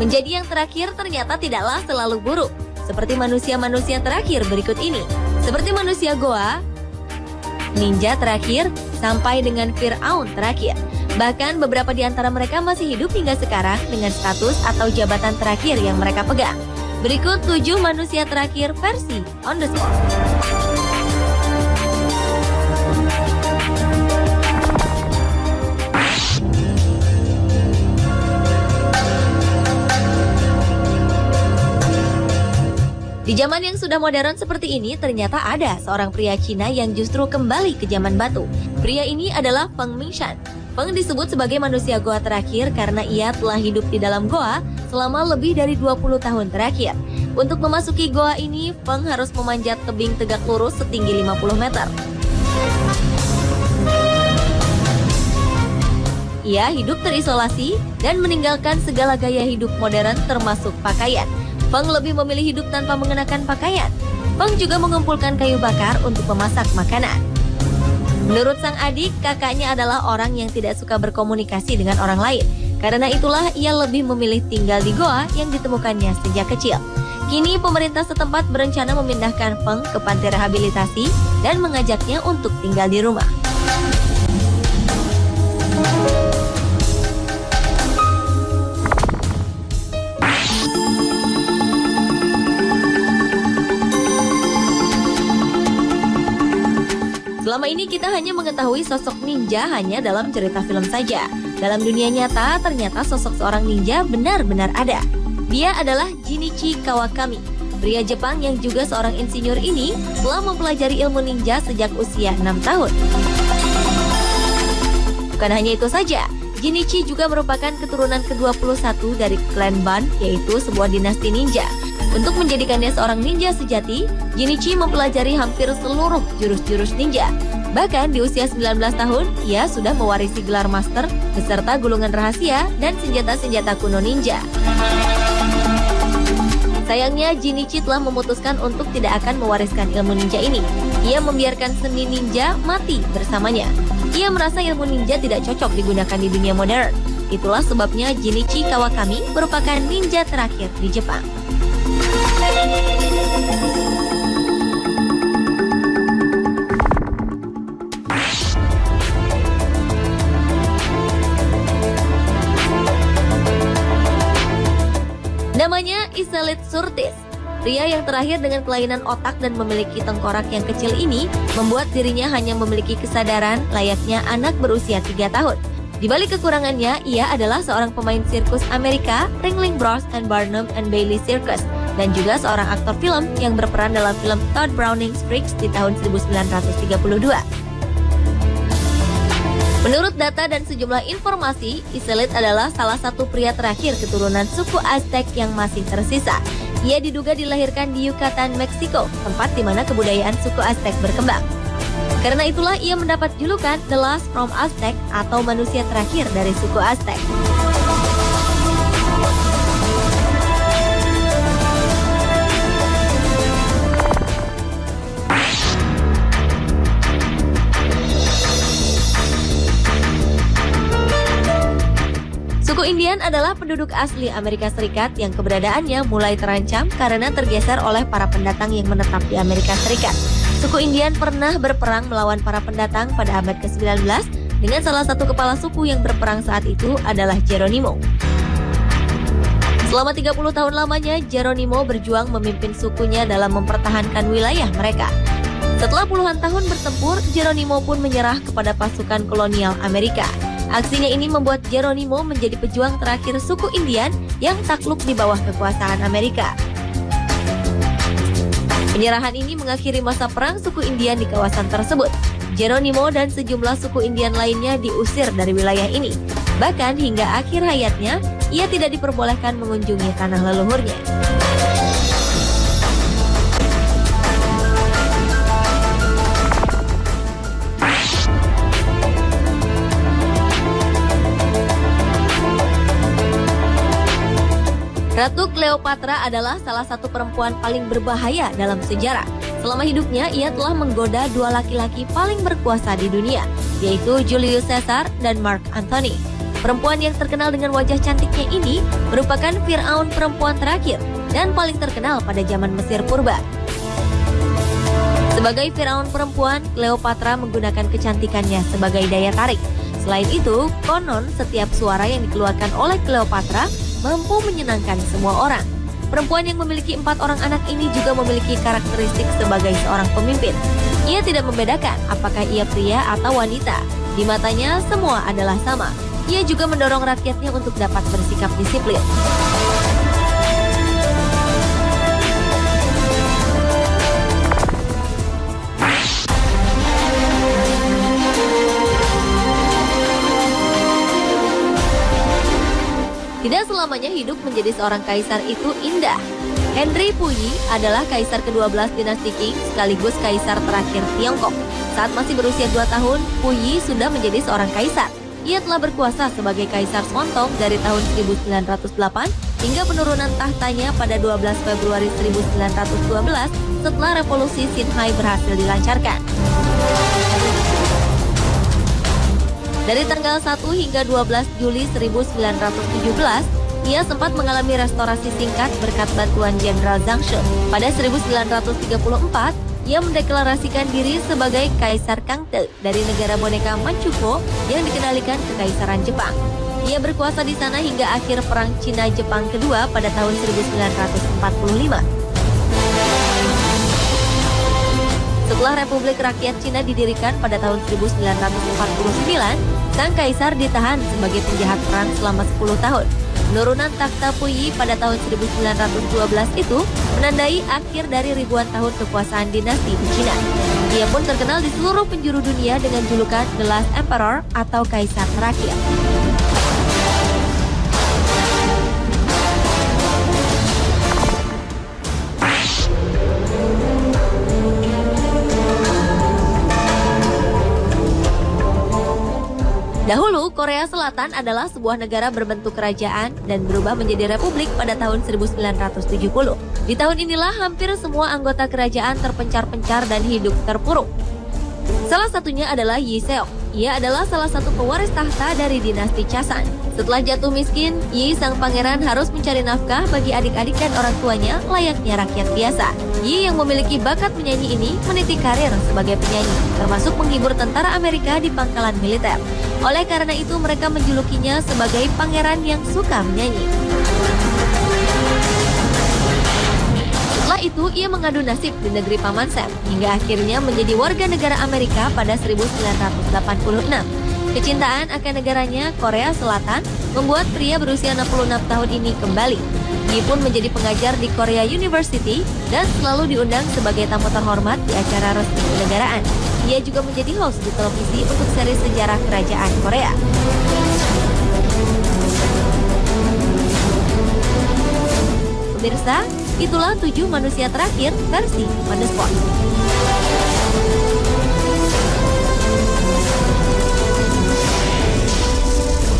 Menjadi yang terakhir ternyata tidaklah selalu buruk, seperti manusia-manusia terakhir berikut ini. Seperti manusia goa, ninja terakhir, sampai dengan Fir'aun terakhir. Bahkan beberapa di antara mereka masih hidup hingga sekarang dengan status atau jabatan terakhir yang mereka pegang. Berikut 7 manusia terakhir versi On The Spot. Di zaman yang sudah modern seperti ini, ternyata ada seorang pria Cina yang justru kembali ke zaman batu. Pria ini adalah Feng Mingshan. Feng disebut sebagai manusia goa terakhir karena ia telah hidup di dalam goa selama lebih dari 20 tahun terakhir. Untuk memasuki goa ini, Feng harus memanjat tebing tegak lurus setinggi 50 meter. Ia hidup terisolasi dan meninggalkan segala gaya hidup modern termasuk pakaian. Feng lebih memilih hidup tanpa mengenakan pakaian. Feng juga mengumpulkan kayu bakar untuk memasak makanan. Menurut sang adik, kakaknya adalah orang yang tidak suka berkomunikasi dengan orang lain. Karena itulah ia lebih memilih tinggal di goa yang ditemukannya sejak kecil. Kini pemerintah setempat berencana memindahkan Feng ke panti rehabilitasi dan mengajaknya untuk tinggal di rumah. Selama ini kita hanya mengetahui sosok ninja hanya dalam cerita film saja. Dalam dunia nyata, ternyata sosok seorang ninja benar-benar ada. Dia adalah Jinichi Kawakami. Pria Jepang yang juga seorang insinyur ini telah mempelajari ilmu ninja sejak usia 6 tahun. Bukan hanya itu saja, Jinichi juga merupakan keturunan ke-21 dari klan Ban, yaitu sebuah dinasti ninja. Untuk menjadikannya seorang ninja sejati, Jinichi mempelajari hampir seluruh jurus-jurus ninja. Bahkan di usia 19 tahun, ia sudah mewarisi gelar master beserta gulungan rahasia dan senjata-senjata kuno ninja. Sayangnya, Jinichi telah memutuskan untuk tidak akan mewariskan ilmu ninja ini. Ia membiarkan seni ninja mati bersamanya. Ia merasa ilmu ninja tidak cocok digunakan di dunia modern. Itulah sebabnya Jinichi Kawakami merupakan ninja terakhir di Jepang. Namanya Iselit Surtis. Pria yang terakhir dengan kelainan otak dan memiliki tengkorak yang kecil ini membuat dirinya hanya memiliki kesadaran layaknya anak berusia 3 tahun. Di balik kekurangannya, ia adalah seorang pemain sirkus Amerika, Ringling Bros and Barnum and Bailey Circus, dan juga seorang aktor film yang berperan dalam film Tod Browning's Freaks di tahun 1932. Menurut data dan sejumlah informasi, Iselit adalah salah satu pria terakhir keturunan suku Aztec yang masih tersisa. Ia diduga dilahirkan di Yucatan, Meksiko, tempat di mana kebudayaan suku Aztec berkembang. Karena itulah ia mendapat julukan The Last from Aztec atau manusia terakhir dari suku Aztec. Suku Indian adalah penduduk asli Amerika Serikat yang keberadaannya mulai terancam karena tergeser oleh para pendatang yang menetap di Amerika Serikat. Suku Indian pernah berperang melawan para pendatang pada abad ke-19 dengan salah satu kepala suku yang berperang saat itu adalah Geronimo. Selama 30 tahun lamanya, Geronimo berjuang memimpin sukunya dalam mempertahankan wilayah mereka. Setelah puluhan tahun bertempur, Geronimo pun menyerah kepada pasukan kolonial Amerika. Aksinya ini membuat Geronimo menjadi pejuang terakhir suku Indian yang takluk di bawah kekuasaan Amerika. Penyerahan ini mengakhiri masa perang suku Indian di kawasan tersebut. Geronimo dan sejumlah suku Indian lainnya diusir dari wilayah ini. Bahkan hingga akhir hayatnya, ia tidak diperbolehkan mengunjungi tanah leluhurnya. Ratu Cleopatra adalah salah satu perempuan paling berbahaya dalam sejarah. Selama hidupnya, ia telah menggoda 2 laki-laki paling berkuasa di dunia, yaitu Julius Caesar dan Mark Antony. Perempuan yang terkenal dengan wajah cantiknya ini merupakan Firaun perempuan terakhir dan paling terkenal pada zaman Mesir purba. Sebagai Firaun perempuan, Cleopatra menggunakan kecantikannya sebagai daya tarik. Selain itu, konon setiap suara yang dikeluarkan oleh Cleopatra mampu menyenangkan semua orang. Perempuan yang memiliki 4 orang anak ini juga memiliki karakteristik sebagai seorang pemimpin. Ia tidak membedakan apakah ia pria atau wanita. Di matanya semua adalah sama. Ia juga mendorong rakyatnya untuk dapat bersikap disiplin. Tidak selamanya hidup menjadi seorang kaisar itu indah. Henry Puyi adalah kaisar ke-12 dinasti Qing sekaligus kaisar terakhir Tiongkok. Saat masih berusia 2 tahun, Puyi sudah menjadi seorang kaisar. Ia telah berkuasa sebagai kaisar Songtong dari tahun 1908 hingga penurunan tahtanya pada 12 Februari 1912 setelah revolusi Xinhai berhasil dilancarkan. Dari tanggal 1 hingga 12 Juli 1917, ia sempat mengalami restorasi singkat berkat bantuan Jenderal Zhang She. Pada 1934, ia mendeklarasikan diri sebagai Kaisar Kangte dari negara boneka Manchukuo yang dikendalikan Kekaisaran Jepang. Ia berkuasa di sana hingga akhir Perang Cina-Jepang kedua pada tahun 1945. Setelah Republik Rakyat Cina didirikan pada tahun 1949, sang kaisar ditahan sebagai penjahat perang selama 10 tahun. Penurunan takhta Puyi pada tahun 1912 itu menandai akhir dari ribuan tahun kekuasaan dinasti di Cina. Ia pun terkenal di seluruh penjuru dunia dengan julukan The Last Emperor atau Kaisar Terakhir. Dahulu, Korea Selatan adalah sebuah negara berbentuk kerajaan dan berubah menjadi republik pada tahun 1970. Di tahun inilah hampir semua anggota kerajaan terpencar-pencar dan hidup terpuruk. Salah satunya adalah Yi Seok. Ia adalah salah satu pewaris tahta dari dinasti Chasan. Setelah jatuh miskin, Yi sang pangeran harus mencari nafkah bagi adik-adik dan orang tuanya layaknya rakyat biasa. Yi yang memiliki bakat menyanyi ini meniti karir sebagai penyanyi, termasuk menghibur tentara Amerika di pangkalan militer. Oleh karena itu mereka menjulukinya sebagai pangeran yang suka menyanyi. Setelah itu ia mengadu nasib di negeri Paman Sam hingga akhirnya menjadi warga negara Amerika pada 1986. Kecintaan akan negaranya, Korea Selatan, membuat pria berusia 66 tahun ini kembali. Yi pun menjadi pengajar di Korea University dan selalu diundang sebagai tamu terhormat di acara resmi kenegaraan. Ia juga menjadi host di televisi untuk seri sejarah kerajaan Korea. Pemirsa, itulah 7 manusia terakhir versi On The Spot.